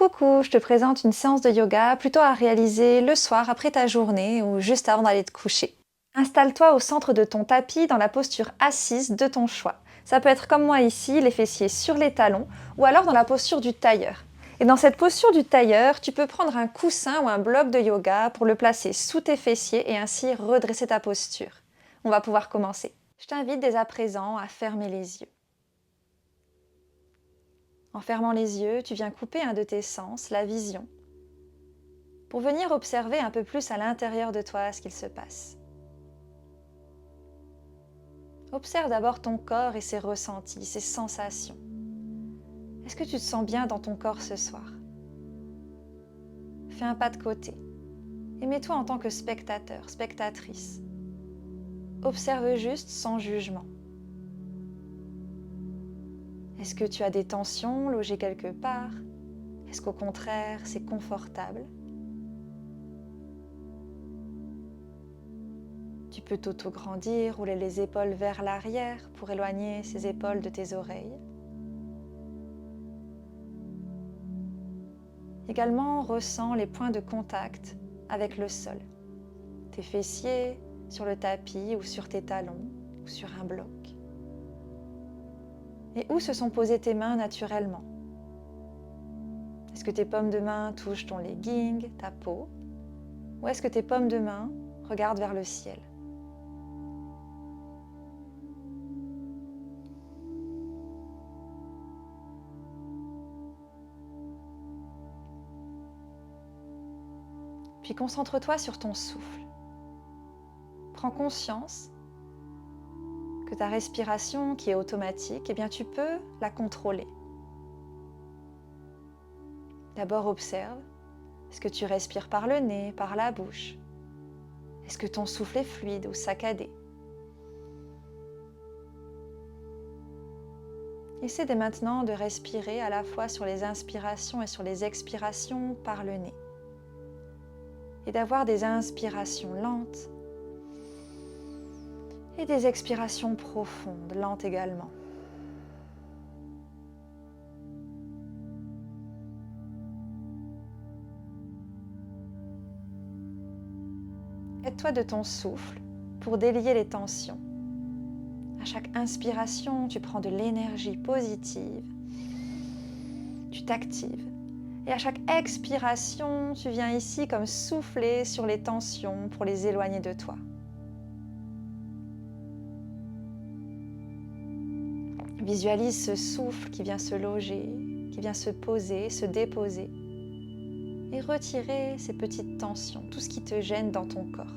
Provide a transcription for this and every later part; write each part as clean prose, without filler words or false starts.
Coucou, je te présente une séance de yoga plutôt à réaliser le soir après ta journée ou juste avant d'aller te coucher. Installe-toi au centre de ton tapis dans la posture assise de ton choix. Ça peut être comme moi ici, les fessiers sur les talons ou alors dans la posture du tailleur. Et dans cette posture du tailleur, tu peux prendre un coussin ou un bloc de yoga pour le placer sous tes fessiers et ainsi redresser ta posture. On va pouvoir commencer. Je t'invite dès à présent à fermer les yeux. En fermant les yeux, tu viens couper un de tes sens, la vision, pour venir observer un peu plus à l'intérieur de toi ce qu'il se passe. Observe d'abord ton corps et ses ressentis, ses sensations. Est-ce que tu te sens bien dans ton corps ce soir? Fais un pas de côté et mets-toi en tant que spectateur, spectatrice. Observe juste sans jugement. Est-ce que tu as des tensions logées quelque part? Est-ce qu'au contraire, c'est confortable? Tu peux t'auto-grandir, rouler les épaules vers l'arrière pour éloigner ces épaules de tes oreilles. Également, ressens les points de contact avec le sol. Tes fessiers sur le tapis ou sur tes talons ou sur un bloc. Et où se sont posées tes mains naturellement? Est-ce que tes paumes de main touchent ton legging, ta peau? Ou est-ce que tes paumes de main regardent vers le ciel? Puis concentre-toi sur ton souffle. Prends conscience que ta respiration qui est automatique, eh bien tu peux la contrôler. D'abord observe, est-ce que tu respires par le nez, par la bouche? Est-ce que ton souffle est fluide ou saccadé? Essaie dès maintenant de respirer à la fois sur les inspirations et sur les expirations par le nez. Et d'avoir des inspirations lentes et des expirations profondes, lentes également. Aide-toi de ton souffle pour délier les tensions. À chaque inspiration, tu prends de l'énergie positive, tu t'actives. Et à chaque expiration, tu viens ici comme souffler sur les tensions pour les éloigner de toi. Visualise ce souffle qui vient se loger, qui vient se poser, se déposer et retirer ces petites tensions, tout ce qui te gêne dans ton corps.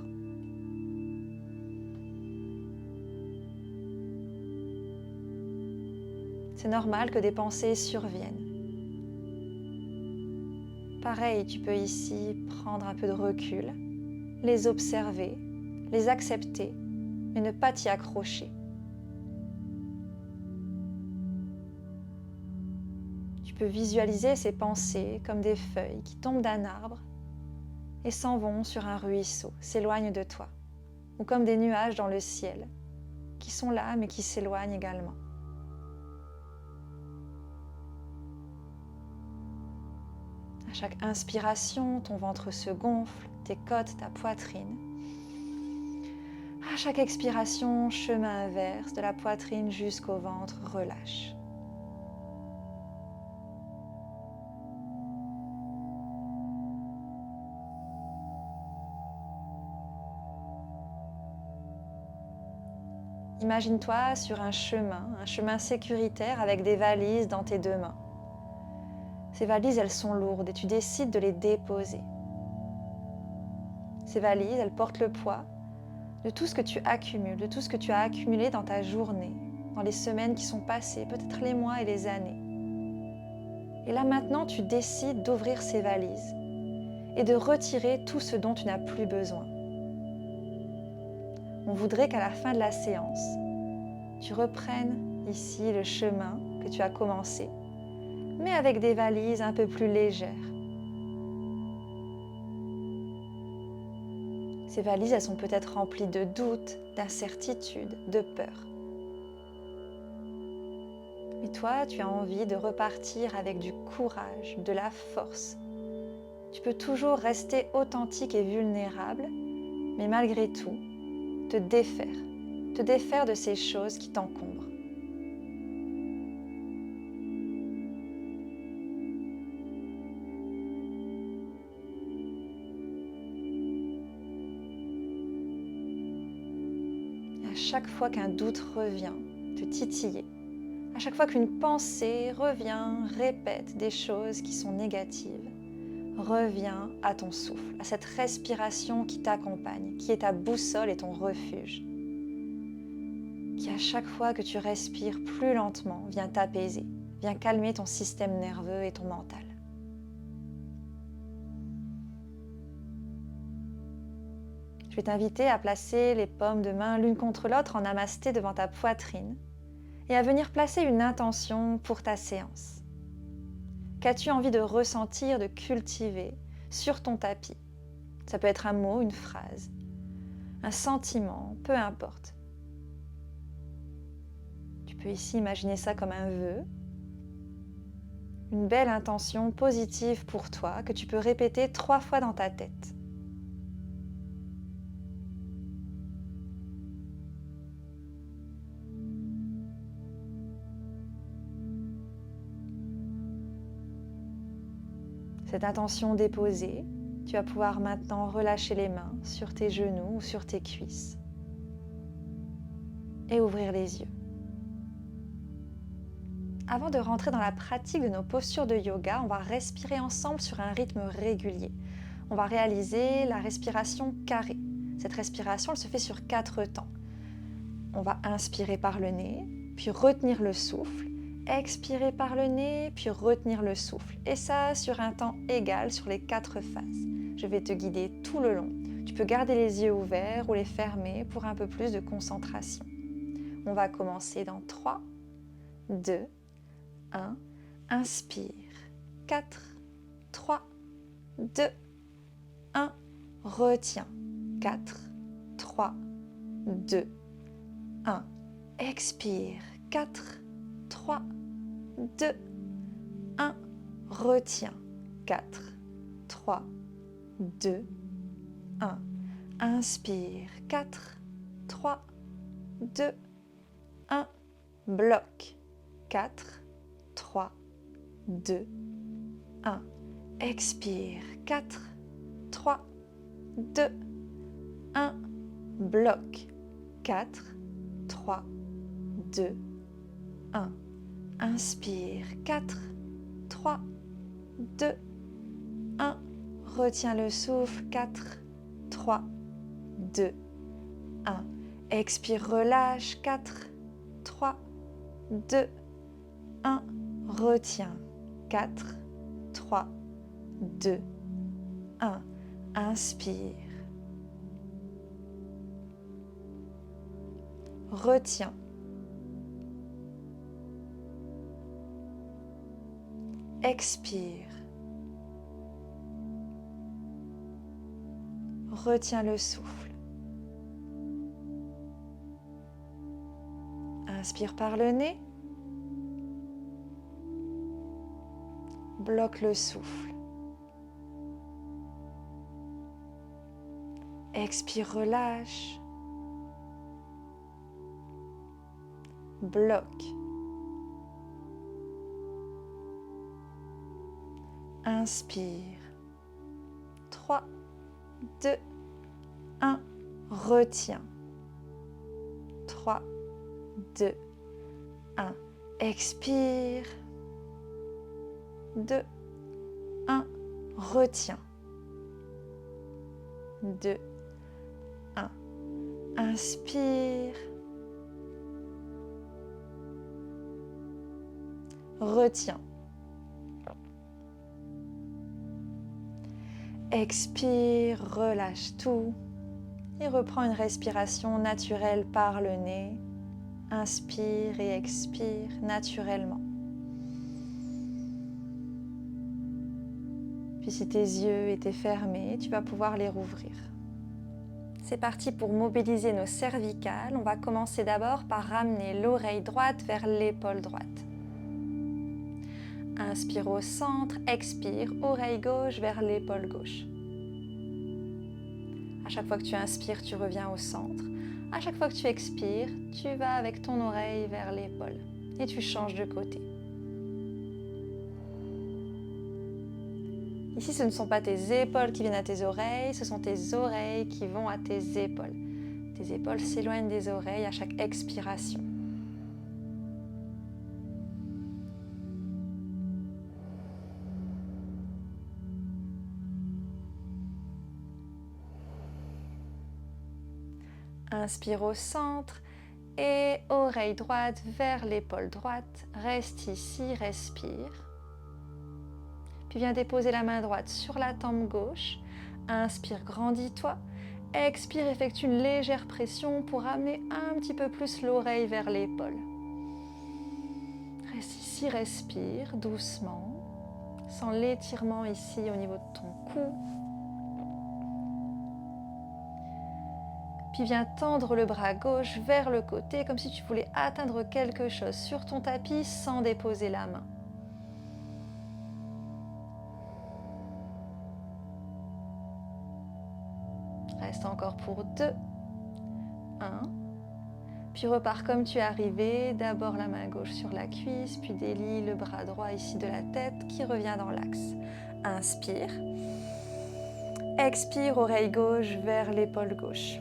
C'est normal que des pensées surviennent. Pareil, tu peux ici prendre un peu de recul, les observer, les accepter, mais ne pas t'y accrocher. Tu peux visualiser ces pensées comme des feuilles qui tombent d'un arbre et s'en vont sur un ruisseau, s'éloignent de toi, ou comme des nuages dans le ciel, qui sont là mais qui s'éloignent également. À chaque inspiration, ton ventre se gonfle, tes côtes, ta poitrine. À chaque expiration, chemin inverse, de la poitrine jusqu'au ventre, relâche. Imagine-toi sur un chemin sécuritaire avec des valises dans tes deux mains. Ces valises, elles sont lourdes et tu décides de les déposer. Ces valises, elles portent le poids de tout ce que tu accumules, de tout ce que tu as accumulé dans ta journée, dans les semaines qui sont passées, peut-être les mois et les années. Et là maintenant, tu décides d'ouvrir ces valises et de retirer tout ce dont tu n'as plus besoin. On voudrait qu'à la fin de la séance, tu reprennes ici le chemin que tu as commencé, mais avec des valises un peu plus légères. Ces valises, elles sont peut-être remplies de doutes, d'incertitudes, de peurs. Et toi, tu as envie de repartir avec du courage, de la force. Tu peux toujours rester authentique et vulnérable, mais malgré tout, te défaire de ces choses qui t'encombrent. À chaque fois qu'un doute revient, te titiller, à chaque fois qu'une pensée revient, répète des choses qui sont négatives, reviens à ton souffle, à cette respiration qui t'accompagne, qui est ta boussole et ton refuge, qui à chaque fois que tu respires plus lentement vient t'apaiser, vient calmer ton système nerveux et ton mental. Je vais t'inviter à placer les paumes de main l'une contre l'autre en namasté devant ta poitrine et à venir placer une intention pour ta séance. Qu'as-tu envie de ressentir, de cultiver sur ton tapis? Ça peut être un mot, une phrase, un sentiment, peu importe. Tu peux ici imaginer ça comme un vœu, une belle intention positive pour toi que tu peux répéter 3 fois dans ta tête. Cette intention déposée, tu vas pouvoir maintenant relâcher les mains sur tes genoux ou sur tes cuisses et ouvrir les yeux. Avant de rentrer dans la pratique de nos postures de yoga, on va respirer ensemble sur un rythme régulier. On va réaliser la respiration carrée. Cette respiration, elle se fait sur 4 temps. On va inspirer par le nez, puis retenir le souffle, expirer par le nez, puis retenir le souffle. Et ça sur un temps égal sur les 4 phases. Je vais te guider tout le long. Tu peux garder les yeux ouverts ou les fermer pour un peu plus de concentration. On va commencer dans 3, 2, 1. Inspire. 4, 3, 2, 1. Retiens. 4, 3, 2, 1. Expire. 4, 3, 2, 1. Retiens. 4, 3, 2, 1. Inspire. 4, 3, 2, 1. Bloc. 4, 3, 2, 1. Expire. 4, 3, 2, 1. Bloc. 4, 3, 2, 1. Inspire. 4, 3, 2, 1. Retiens le souffle. 4, 3, 2, 1. Expire, relâche. 4, 3, 2, 1. Retiens. 4, 3, 2, 1. Inspire. Retiens. Expire. Retiens le souffle. Inspire par le nez. Bloque le souffle. Expire, relâche. Bloque. Inspire. 3, 2, 1. Retiens. 3, 2, 1. Expire. 2, 1. Retiens. 2, 1. Inspire. Retiens. Expire, relâche tout et reprends une respiration naturelle par le nez. Inspire et expire naturellement. Puis si tes yeux étaient fermés, tu vas pouvoir les rouvrir. C'est parti pour mobiliser nos cervicales. On va commencer d'abord par ramener l'oreille droite vers l'épaule droite. Inspire au centre, expire, oreille gauche vers l'épaule gauche. À chaque fois que tu inspires, tu reviens au centre. À chaque fois que tu expires, tu vas avec ton oreille vers l'épaule et tu changes de côté. Ici, ce ne sont pas tes épaules qui viennent à tes oreilles, ce sont tes oreilles qui vont à tes épaules. Tes épaules s'éloignent des oreilles à chaque expiration. Inspire au centre et oreille droite vers l'épaule droite. Reste ici, respire. Puis viens déposer la main droite sur la tempe gauche. Inspire, grandis-toi. Expire, effectue une légère pression pour amener un petit peu plus l'oreille vers l'épaule. Reste ici, respire doucement. Sens l'étirement ici au niveau de ton cou. Puis viens tendre le bras gauche vers le côté comme si tu voulais atteindre quelque chose sur ton tapis sans déposer la main. Reste encore pour 2, 1. Puis repars comme tu es arrivé, d'abord la main gauche sur la cuisse, puis délie le bras droit ici de la tête qui revient dans l'axe. Inspire. Expire, oreille gauche vers l'épaule gauche.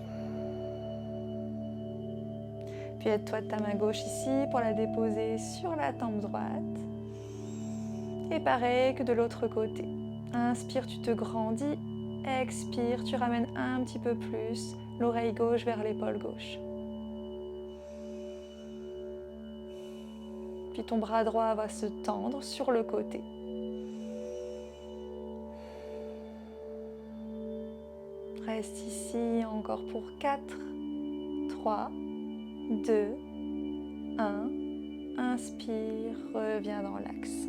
Puis aide-toi de ta main gauche ici pour la déposer sur la tempe droite. Et pareil que de l'autre côté. Inspire, tu te grandis. Expire, tu ramènes un petit peu plus l'oreille gauche vers l'épaule gauche. Puis ton bras droit va se tendre sur le côté. Reste ici encore pour 4, 3, 2, 1. Inspire, reviens dans l'axe.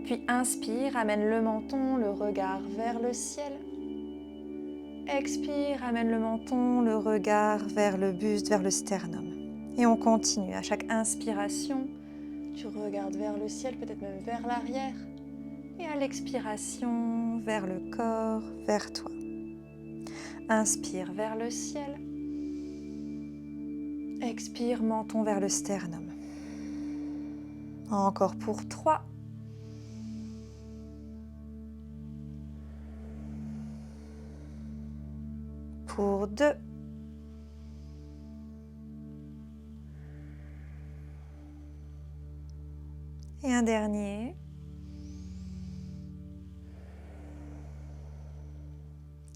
Puis inspire, amène le menton, le regard vers le ciel. Expire, amène le menton, le regard vers le buste, vers le sternum. Et on continue. À chaque inspiration, tu regardes vers le ciel, peut-être même vers l'arrière. Et à l'expiration, vers le corps, vers toi. Inspire vers le ciel. Expire, menton vers le sternum. Encore pour 3. Pour 2. Et un dernier.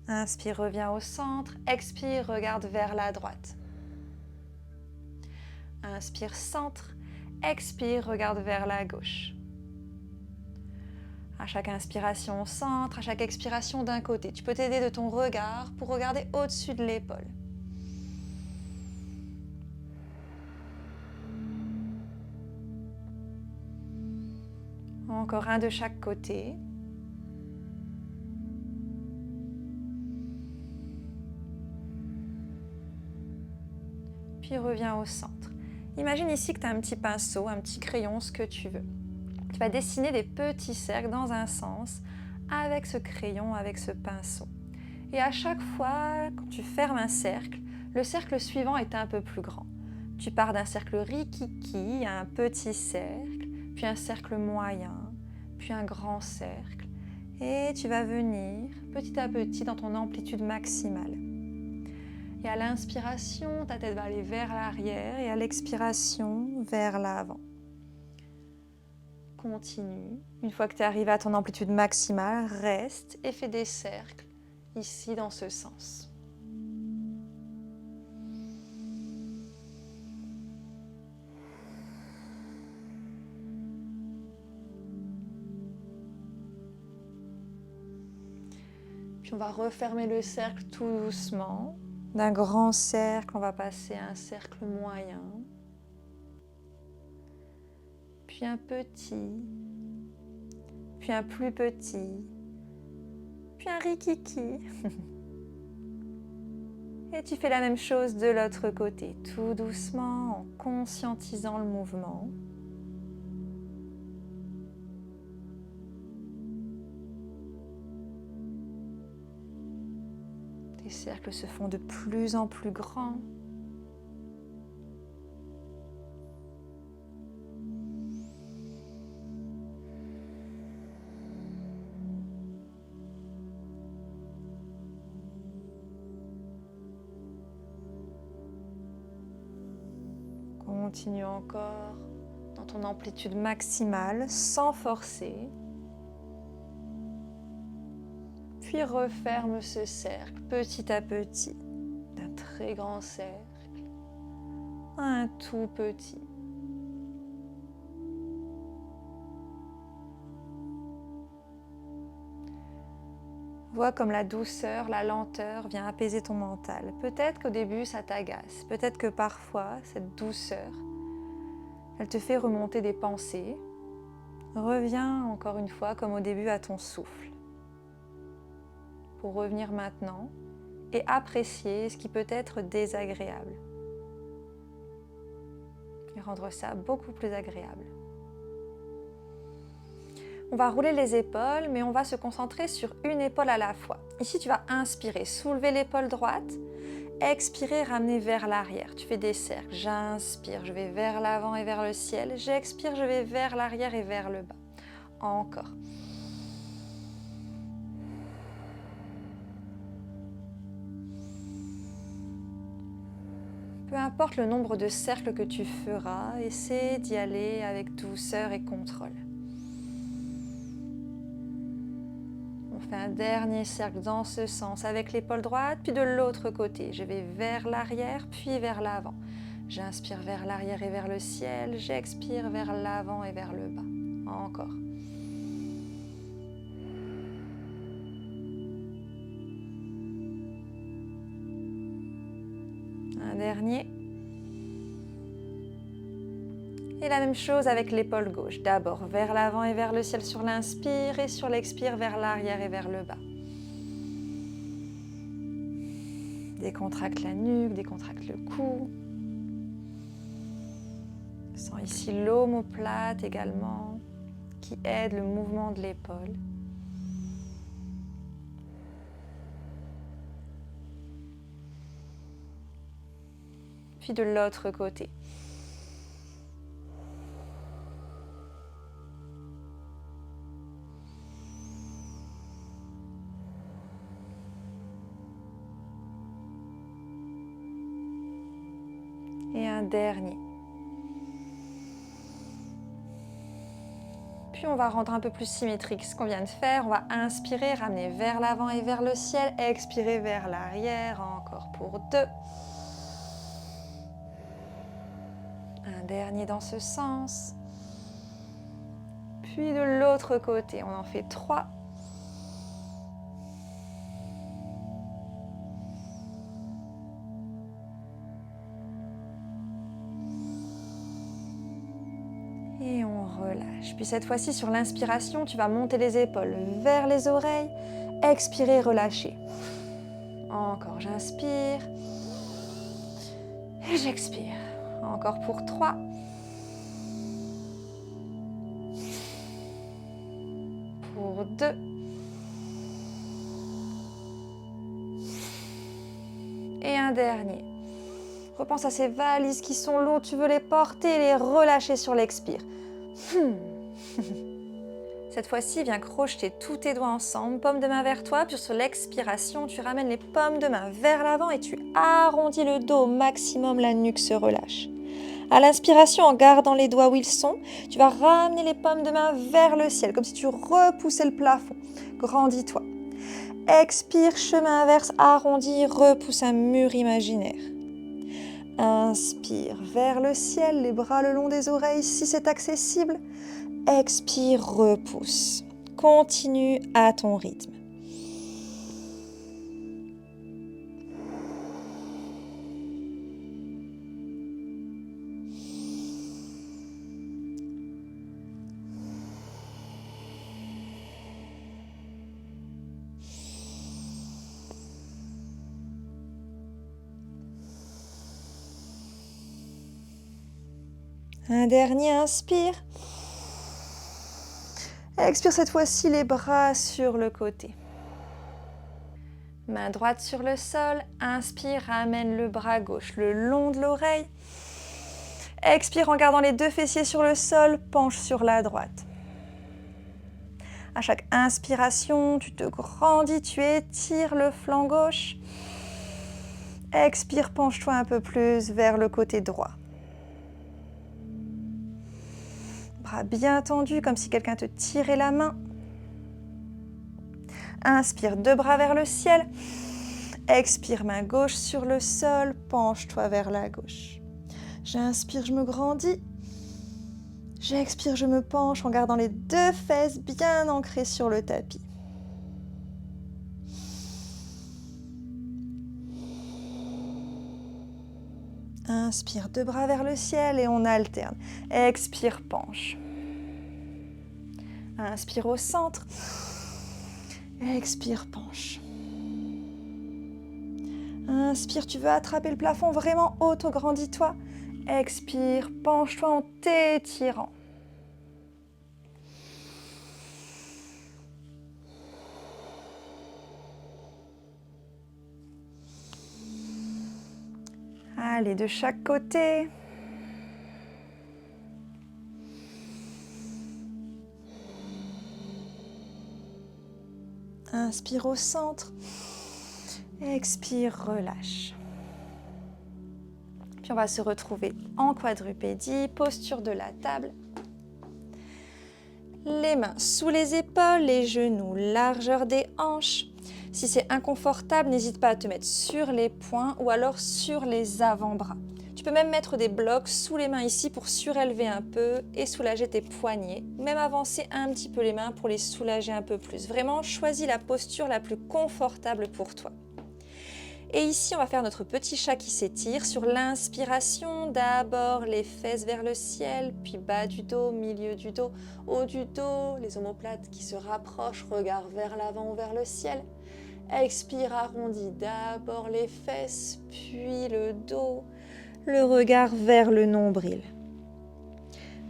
Inspire, reviens au centre. Expire, regarde vers la droite. Inspire, centre. Expire, regarde vers la gauche. À chaque inspiration au centre, à chaque expiration d'un côté. Tu peux t'aider de ton regard pour regarder au-dessus de l'épaule. Encore un de chaque côté. Puis reviens au centre. Imagine ici que tu as un petit pinceau, un petit crayon, ce que tu veux. Tu vas dessiner des petits cercles dans un sens avec ce crayon, avec ce pinceau. Et à chaque fois, quand tu fermes un cercle, le cercle suivant est un peu plus grand. Tu pars d'un cercle rikiki à un petit cercle, puis un cercle moyen, puis un grand cercle. Et tu vas venir petit à petit dans ton amplitude maximale. Et à l'inspiration, ta tête va aller vers l'arrière et à l'expiration, vers l'avant. Continue. Une fois que tu es arrivé à ton amplitude maximale, reste et fais des cercles ici dans ce sens. Puis on va refermer le cercle tout doucement. D'un grand cercle, on va passer à un cercle moyen. Puis un petit. Puis un plus petit. Puis un rikiki. Et tu fais la même chose de l'autre côté, tout doucement, en conscientisant le mouvement. Les cercles se font de plus en plus grands. Continue encore dans ton amplitude maximale, sans forcer. Puis referme ce cercle petit à petit, d'un très grand cercle à un tout petit. Vois comme la douceur, la lenteur vient apaiser ton mental. Peut-être qu'au début ça t'agace, peut-être que parfois cette douceur, elle te fait remonter des pensées. Reviens encore une fois comme au début à ton souffle. Pour revenir maintenant et apprécier ce qui peut être désagréable. Et rendre ça beaucoup plus agréable. On va rouler les épaules, mais on va se concentrer sur une épaule à la fois. Ici, tu vas inspirer, soulever l'épaule droite, expirer, ramener vers l'arrière. Tu fais des cercles. J'inspire, je vais vers l'avant et vers le ciel. J'expire, je vais vers l'arrière et vers le bas. Encore. Peu importe le nombre de cercles que tu feras, essaie d'y aller avec douceur et contrôle. On fait un dernier cercle dans ce sens avec l'épaule droite, puis de l'autre côté. Je vais vers l'arrière, puis vers l'avant. J'inspire vers l'arrière et vers le ciel. J'expire vers l'avant et vers le bas. Encore. Un dernier. Et la même chose avec l'épaule gauche. D'abord vers l'avant et vers le ciel sur l'inspire et sur l'expire vers l'arrière et vers le bas. Décontracte la nuque, décontracte le cou. Sens ici l'omoplate également qui aide le mouvement de l'épaule. Puis de l'autre côté. Et un dernier. Puis on va rendre un peu plus symétrique ce qu'on vient de faire. On va inspirer, ramener vers l'avant et vers le ciel. Expirer vers l'arrière. Encore pour 2. Un dernier dans ce sens. Puis de l'autre côté, on en fait 3. Et on relâche. Puis cette fois-ci, sur l'inspiration, tu vas monter les épaules vers les oreilles. Expirer, relâcher. Encore, j'inspire. Et j'expire. Encore pour 3. Pour 2. Et un dernier. Repense à ces valises qui sont lourdes, tu veux les porter et les relâcher sur l'expire. Cette fois-ci, viens crocheter tous tes doigts ensemble, paume de main vers toi, puis sur l'expiration, tu ramènes les paumes de main vers l'avant et tu arrondis le dos au maximum, la nuque se relâche. À l'inspiration, en gardant les doigts où ils sont, tu vas ramener les paumes de main vers le ciel, comme si tu repoussais le plafond. Grandis-toi. Expire, chemin inverse, arrondi, repousse un mur imaginaire. Inspire vers le ciel, les bras le long des oreilles si c'est accessible. Expire, repousse. Continue à ton rythme. Un dernier, inspire. Expire cette fois-ci les bras sur le côté. Main droite sur le sol, inspire, ramène le bras gauche le long de l'oreille. Expire en gardant les deux fessiers sur le sol, penche sur la droite. À chaque inspiration, tu te grandis, tu étires le flanc gauche. Expire, penche-toi un peu plus vers le côté droit. Bras bien tendus, comme si quelqu'un te tirait la main. Inspire, deux bras vers le ciel. Expire, main gauche sur le sol, penche-toi vers la gauche. J'inspire, je me grandis. J'expire, je me penche en gardant les deux fesses bien ancrées sur le tapis. Inspire, deux bras vers le ciel et on alterne. Expire, penche. Inspire au centre. Expire, penche. Inspire, tu veux attraper le plafond vraiment auto-grandis-toi. Expire, penche-toi en t'étirant. Allez, de chaque côté. Inspire au centre. Expire, relâche. Puis on va se retrouver en quadrupédie, posture de la table. Les mains sous les épaules, les genoux largeur des hanches. Si c'est inconfortable, n'hésite pas à te mettre sur les poings ou alors sur les avant-bras. Tu peux même mettre des blocs sous les mains ici pour surélever un peu et soulager tes poignets. Même avancer un petit peu les mains pour les soulager un peu plus. Vraiment, choisis la posture la plus confortable pour toi. Et ici, on va faire notre petit chat qui s'étire. Sur l'inspiration, d'abord les fesses vers le ciel, puis bas du dos, milieu du dos, haut du dos, les omoplates qui se rapprochent, regard vers l'avant ou vers le ciel. Expire, arrondis d'abord les fesses, puis le dos, le regard vers le nombril.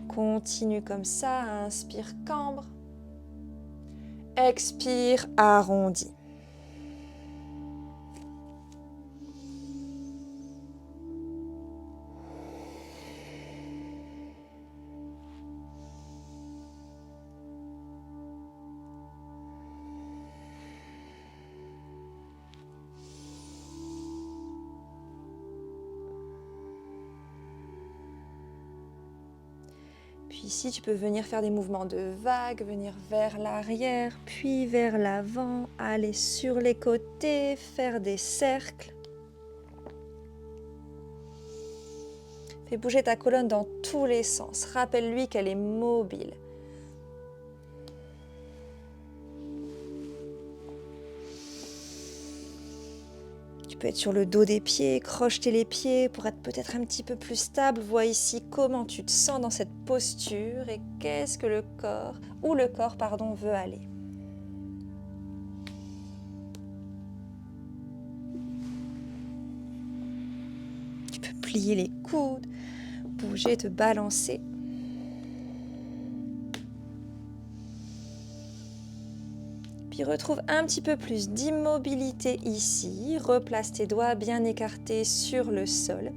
Continue comme ça, inspire, cambre. Expire, arrondis. Puis ici, tu peux venir faire des mouvements de vague, venir vers l'arrière, puis vers l'avant, aller sur les côtés, faire des cercles. Fais bouger ta colonne dans tous les sens. Rappelle-lui qu'elle est mobile. Tu peux être sur le dos des pieds, crocheter les pieds pour être peut-être un petit peu plus stable. Vois ici comment tu te sens dans cette posture et qu'est-ce que le corps veut aller. Tu peux plier les coudes, bouger, te balancer. Puis retrouve un petit peu plus d'immobilité ici. Replace tes doigts bien écartés sur le sol.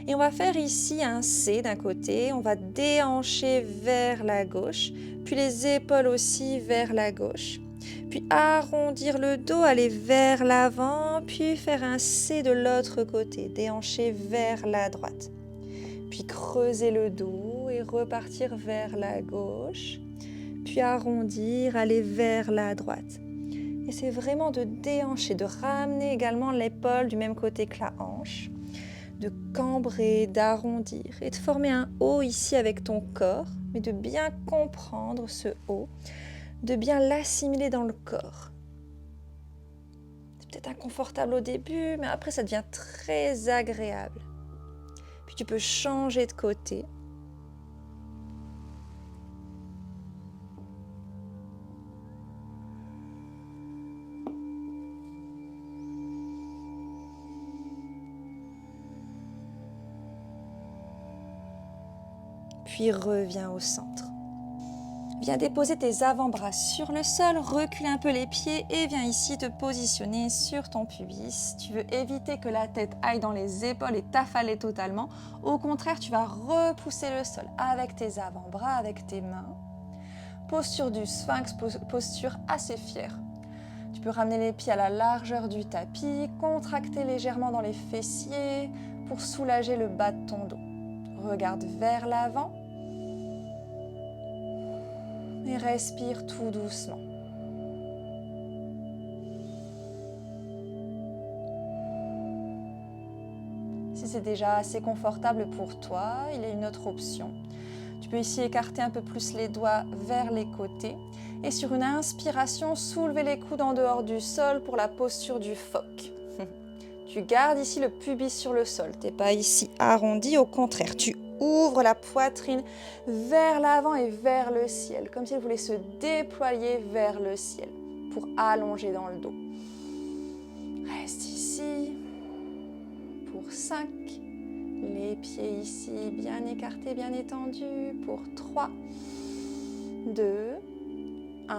Et on va faire ici un C d'un côté. On va déhancher vers la gauche. Puis les épaules aussi vers la gauche. Puis arrondir le dos, aller vers l'avant. Puis faire un C de l'autre côté. Déhancher vers la droite. Puis creuser le dos et repartir vers la gauche. Puis arrondir, aller vers la droite. Et c'est vraiment de déhancher, de ramener également l'épaule du même côté que la hanche, de cambrer, d'arrondir et de former un O ici avec ton corps, mais de bien comprendre ce O, de bien l'assimiler dans le corps. C'est peut-être inconfortable au début, mais après ça devient très agréable. Puis tu peux changer de côté. Puis reviens au centre. Viens déposer tes avant-bras sur le sol, recule un peu les pieds et viens ici te positionner sur ton pubis. Tu veux éviter que la tête aille dans les épaules et t'affaler totalement. Au contraire, tu vas repousser le sol avec tes avant-bras, avec tes mains. Posture du sphinx, posture assez fière. Tu peux ramener les pieds à la largeur du tapis, contracter légèrement dans les fessiers pour soulager le bas de ton dos. Regarde vers l'avant et respire tout doucement. Si c'est déjà assez confortable pour toi, il y a une autre option. Tu peux ici écarter un peu plus les doigts vers les côtés et sur une inspiration, soulever les coudes en dehors du sol pour la posture du phoque. Tu gardes ici le pubis sur le sol, tu n'es pas ici arrondi, au contraire, tu ouvres la poitrine vers l'avant et vers le ciel, comme si elle voulait se déployer vers le ciel pour allonger dans le dos. Reste ici pour 5. Les pieds ici bien écartés, bien étendus pour 3, 2, 1.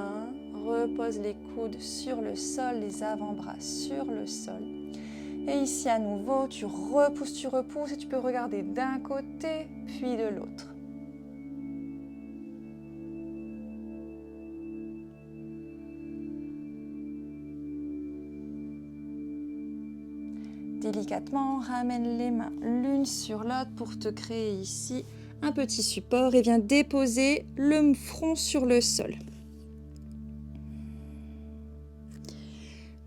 Repose les coudes sur le sol, les avant-bras sur le sol. Et ici à nouveau, tu repousses et tu peux regarder d'un côté puis de l'autre. Délicatement, ramène les mains l'une sur l'autre pour te créer ici un petit support et viens déposer le front sur le sol.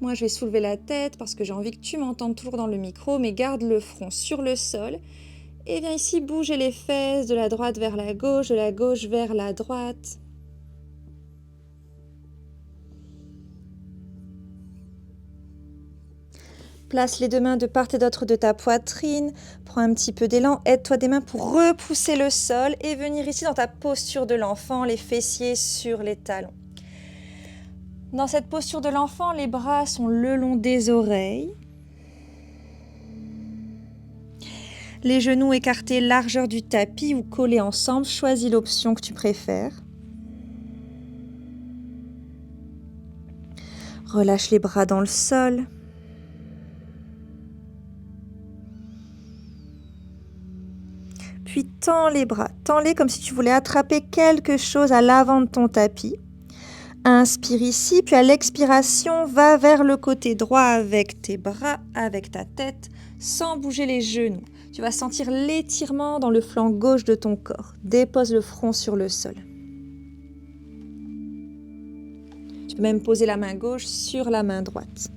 Moi, je vais soulever la tête parce que j'ai envie que tu m'entendes toujours dans le micro, mais garde le front sur le sol. Et viens ici bouger les fesses de la droite vers la gauche, de la gauche vers la droite. Place les deux mains de part et d'autre de ta poitrine. Prends un petit peu d'élan. Aide-toi des mains pour repousser le sol et venir ici dans ta posture de l'enfant, les fessiers sur les talons. Dans cette posture de l'enfant, les bras sont le long des oreilles. Les genoux écartés largeur du tapis ou collés ensemble. Choisis l'option que tu préfères. Relâche les bras dans le sol. Puis tends les bras. Tends-les comme si tu voulais attraper quelque chose à l'avant de ton tapis. Inspire ici, puis à l'expiration, va vers le côté droit avec tes bras, avec ta tête, sans bouger les genoux. Tu vas sentir l'étirement dans le flanc gauche de ton corps. Dépose le front sur le sol. Tu peux même poser la main gauche sur la main droite.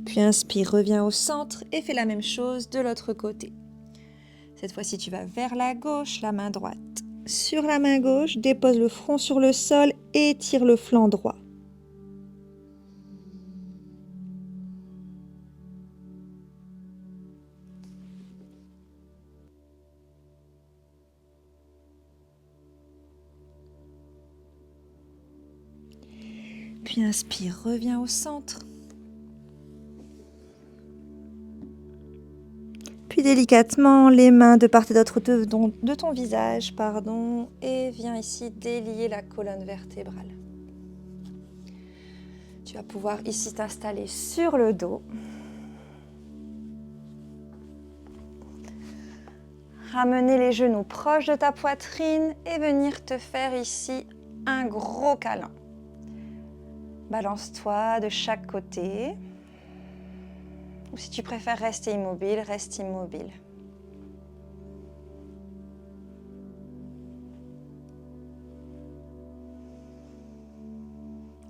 Puis inspire, reviens au centre et fais la même chose de l'autre côté. Cette fois-ci, tu vas vers la gauche, la main droite. Sur la main gauche, dépose le front sur le sol et étire le flanc droit. Puis inspire, reviens au centre. Puis délicatement, les mains de part et d'autre de ton visage, et viens ici délier la colonne vertébrale. Tu vas pouvoir ici t'installer sur le dos. Ramener les genoux proches de ta poitrine et venir te faire ici un gros câlin. Balance-toi de chaque côté. Ou si tu préfères rester immobile, reste immobile.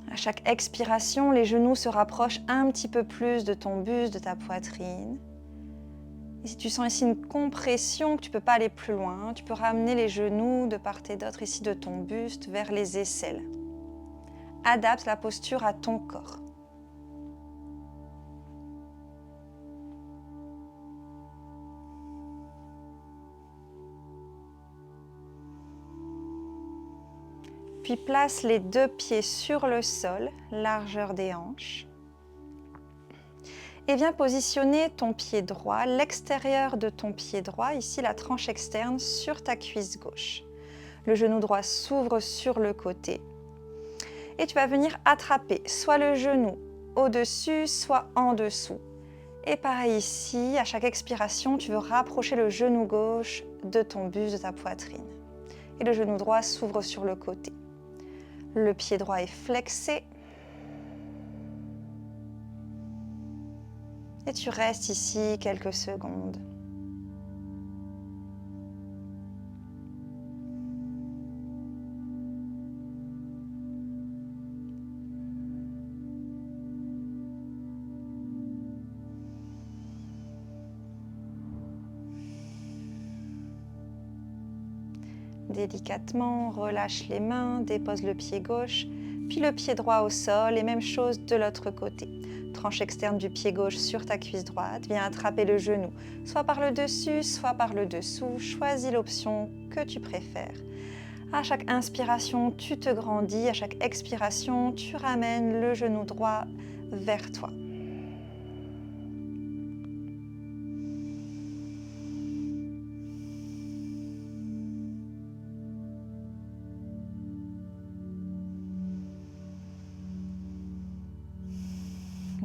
À chaque expiration, les genoux se rapprochent un petit peu plus de ton buste, de ta poitrine. Et si tu sens ici une compression, que tu ne peux pas aller plus loin, tu peux ramener les genoux de part et d'autre ici de ton buste vers les aisselles. Adapte la posture à ton corps. Puis place les 2 pieds sur le sol, largeur des hanches. Et viens positionner ton pied droit, l'extérieur de ton pied droit, ici la tranche externe, sur ta cuisse gauche. Le genou droit s'ouvre sur le côté. Et tu vas venir attraper soit le genou au-dessus, soit en dessous. Et pareil ici, à chaque expiration, tu veux rapprocher le genou gauche de ton buste, de ta poitrine. Et le genou droit s'ouvre sur le côté. Le pied droit est flexé. Et tu restes ici quelques secondes. Délicatement, relâche les mains, dépose le pied gauche, puis le pied droit au sol et même chose de l'autre côté. Tranche externe du pied gauche sur ta cuisse droite, viens attraper le genou, soit par le dessus, soit par le dessous. Choisis l'option que tu préfères. À chaque inspiration, tu te grandis, à chaque expiration, tu ramènes le genou droit vers toi.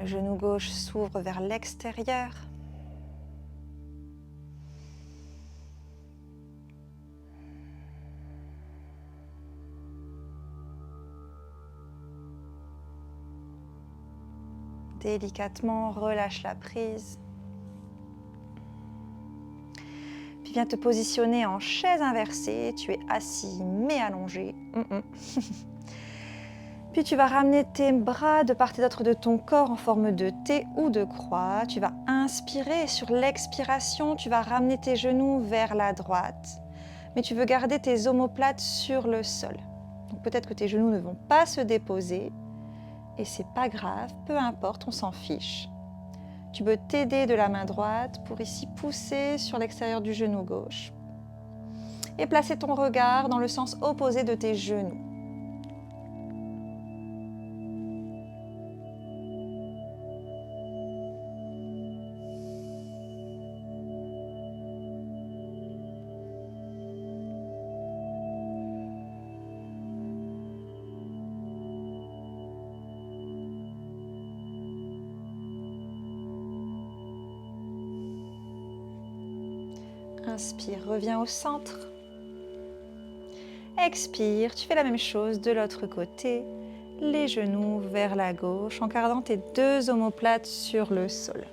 Le genou gauche s'ouvre vers l'extérieur. Délicatement, relâche la prise. Puis viens te positionner en chaise inversée. Tu es assis mais allongé. Puis tu vas ramener tes bras de part et d'autre de ton corps en forme de T ou de croix. Tu vas inspirer et sur l'expiration, tu vas ramener tes genoux vers la droite. Mais tu veux garder tes omoplates sur le sol. Donc peut-être que tes genoux ne vont pas se déposer. Et c'est pas grave, peu importe, on s'en fiche. Tu peux t'aider de la main droite pour ici pousser sur l'extérieur du genou gauche. Et placer ton regard dans le sens opposé de tes genoux. Inspire, reviens au centre. Expire, tu fais la même chose de l'autre côté. Les genoux vers la gauche en gardant tes 2 omoplates sur le sol.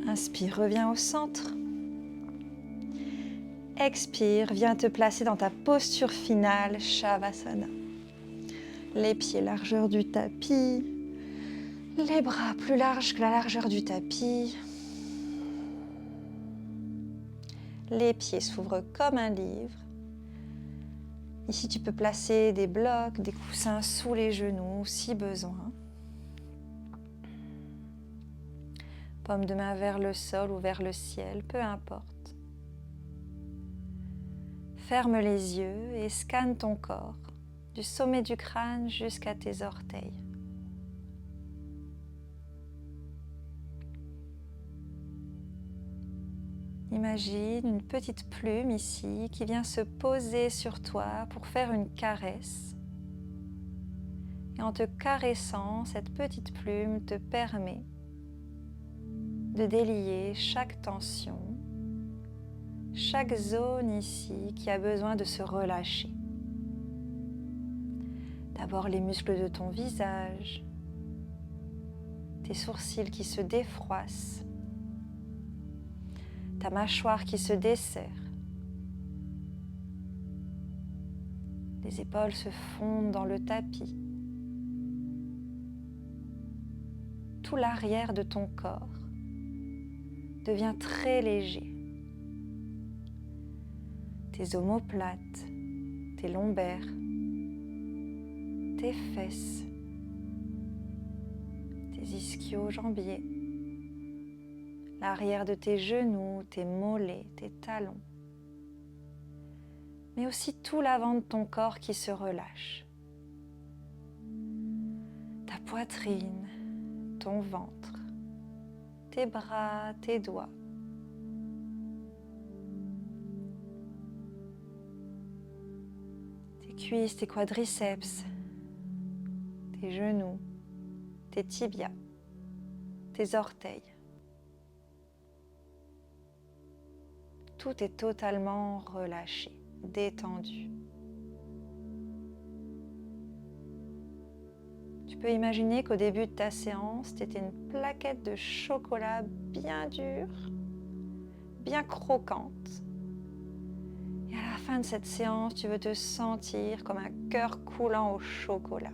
Inspire, reviens au centre. Expire, viens te placer dans ta posture finale, Shavasana. Les pieds largeur du tapis, les bras plus larges que la largeur du tapis. Les pieds s'ouvrent comme un livre. Ici, tu peux placer des blocs, des coussins sous les genoux si besoin. Paume de main vers le sol ou vers le ciel, peu importe. Ferme les yeux et scanne ton corps, du sommet du crâne jusqu'à tes orteils. Imagine une petite plume ici qui vient se poser sur toi pour faire une caresse. Et en te caressant, cette petite plume te permet de délier chaque tension, chaque zone ici qui a besoin de se relâcher. D'abord les muscles de ton visage, tes sourcils qui se défroissent, ta mâchoire qui se desserre, les épaules se fondent dans le tapis, tout l'arrière de ton corps devient très léger. Tes omoplates, tes lombaires, tes fesses, tes ischio-jambiers, l'arrière de tes genoux, tes mollets, tes talons, mais aussi tout l'avant de ton corps qui se relâche. Ta poitrine, ton ventre, tes bras, tes doigts. Tes cuisses, tes quadriceps, tes genoux, tes tibias, tes orteils. Tout est totalement relâché, détendu. Tu peux imaginer qu'au début de ta séance, tu étais une plaquette de chocolat bien dure, bien croquante. Et à la fin de cette séance, tu veux te sentir comme un cœur coulant au chocolat.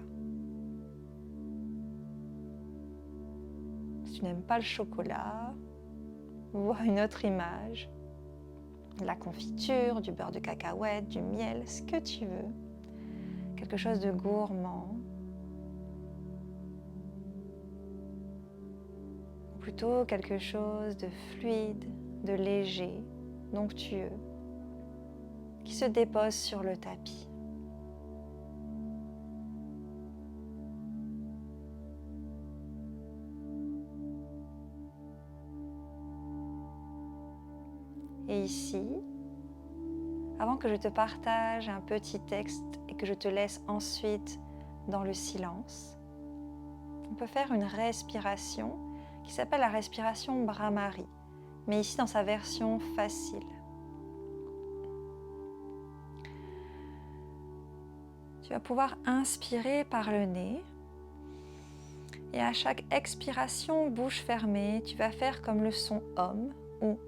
Si tu n'aimes pas le chocolat, vois une autre image. De la confiture, du beurre de cacahuète, du miel, ce que tu veux. Quelque chose de gourmand. Ou plutôt quelque chose de fluide, de léger, d'onctueux, qui se dépose sur le tapis. Et ici, avant que je te partage un petit texte et que je te laisse ensuite dans le silence, on peut faire une respiration qui s'appelle la respiration Bhramari, mais ici dans sa version facile. Tu vas pouvoir inspirer par le nez et à chaque expiration, bouche fermée, tu vas faire comme le son Om ou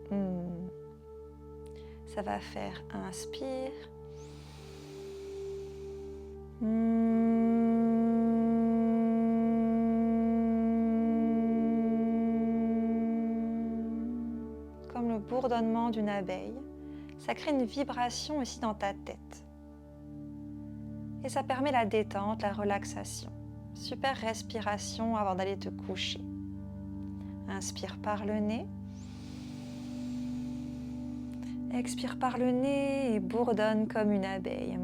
Ça va faire inspire, comme le bourdonnement d'une abeille. Ça crée une vibration ici dans ta tête. Et ça permet la détente, la relaxation. Super respiration avant d'aller te coucher. Inspire par le nez. Expire par le nez et bourdonne comme une abeille.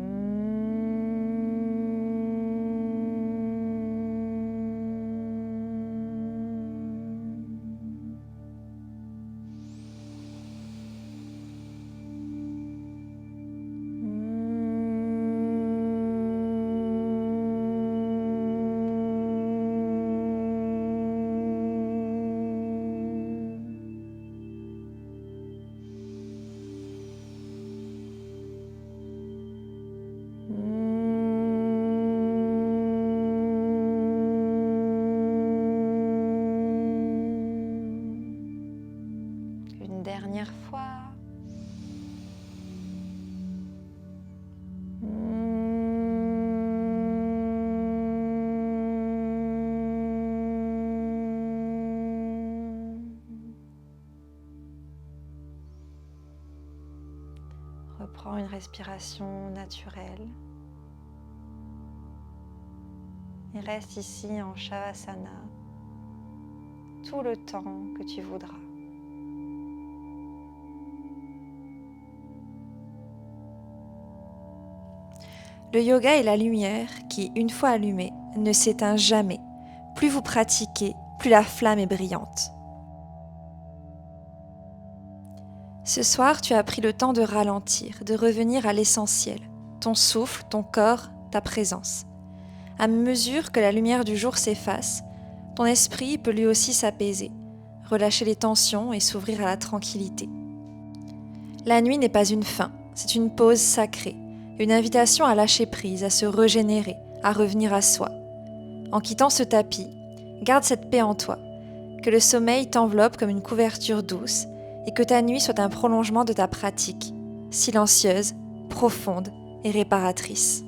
Dernière fois. Reprends une respiration naturelle. Et reste ici en Shavasana tout le temps que tu voudras. Le yoga est la lumière qui, une fois allumée, ne s'éteint jamais. Plus vous pratiquez, plus la flamme est brillante. Ce soir, tu as pris le temps de ralentir, de revenir à l'essentiel, ton souffle, ton corps, ta présence. À mesure que la lumière du jour s'efface, ton esprit peut lui aussi s'apaiser, relâcher les tensions et s'ouvrir à la tranquillité. La nuit n'est pas une fin, c'est une pause sacrée. Une invitation à lâcher prise, à se régénérer, à revenir à soi. En quittant ce tapis, garde cette paix en toi, que le sommeil t'enveloppe comme une couverture douce et que ta nuit soit un prolongement de ta pratique, silencieuse, profonde et réparatrice.